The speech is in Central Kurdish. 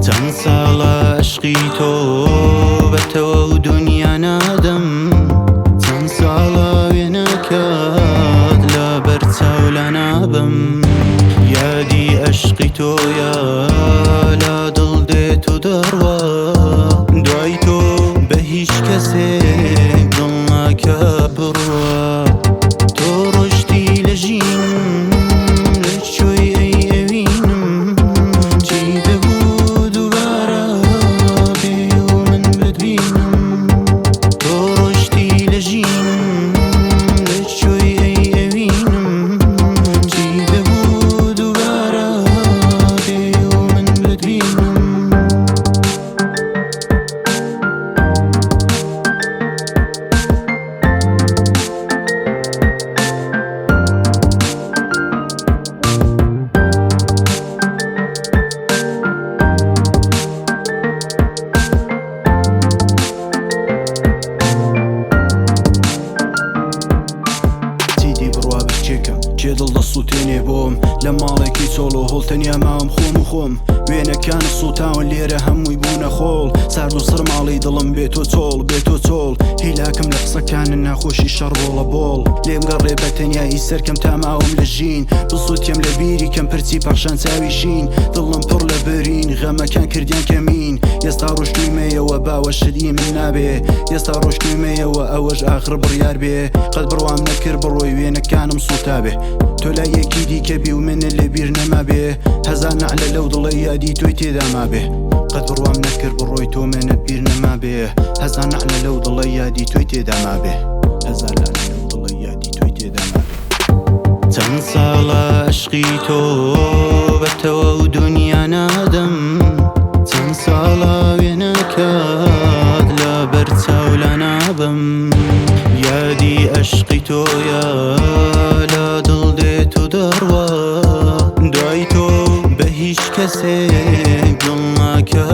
چەند ساڵە عشقی تۆ بەتەوە و دونیا نادەم، چەند ساڵە وێنەکەت لە بەرچاو لە نابم. یادی عشقی تۆیە لە دڵ دێت و دەڕوا، دوای تۆ بە هیچ کەسێک دڵ ناکە بڕوا. تۆ ڕۆشتی لە ژینم لەکوێی ئەوینم، چی دەبوو دووبارە بێ و من بتبینم. تۆ ڕۆشتی لە ژینم لەکوێی ئەوینم، چی دەبوو دووبارە بێ و من بتبینم. کێ دڵ دەست و تێنێ بۆم لە ماڵێکی چۆڵ و هۆڵ تەنیا ماوەم خۆم و خۆم. وێنەکانە سوتاون لێرە هەمووی بوونە خۆڵ، سارد و سڕ ماڵی دڵم بێتۆ چۆڵ بێتۆ چۆڵ. هیلاکم لە قسەکانە ناخۆشی شەڕ بۆڵە بۆڵ، لێم گەڕێ بە تەنیایی سەرکەم تا ماوەم لە ژین. بسووتێم لە بیری کەم پرچی پەخشان چاوی شین، دڵم پڕ لە بەرین غەمەکان کردیان کەمین. ئێستا ڕۆشتوویمەیەوە باوە شەدی من نابێ، ئێستا ڕۆشتوویمەیەوە ئەوەش ئاخر بڕیار بێ. قەت بڕوام نەکرد بڕۆی وێنەکانم سوتا بێ، تۆ لای یەکی دیکە بی و منە لێ بیر نەما بێ. هەزار نەعلە لەو دڵە یادی تۆی تێدا ما بێ، قەت بڕوام نەکرد بڕۆی تۆ منە بیر نەما بێ. هەزار نەعلە لەو دڵە یادی تۆی تێدا ما بێ، هەزار نەعلە لەو دڵە یادی تۆی تێدا ما بێ. چەند ساڵە عشقی تۆ بەتەوە و دونیا نادەم، چەند ساڵە وێنەکەت لە بەرچاو لە نابم. یادی عشقی تۆیە لە دڵ دێت و دەڕوا، دوای تۆ بە هیچ کەسێک دڵ ناکە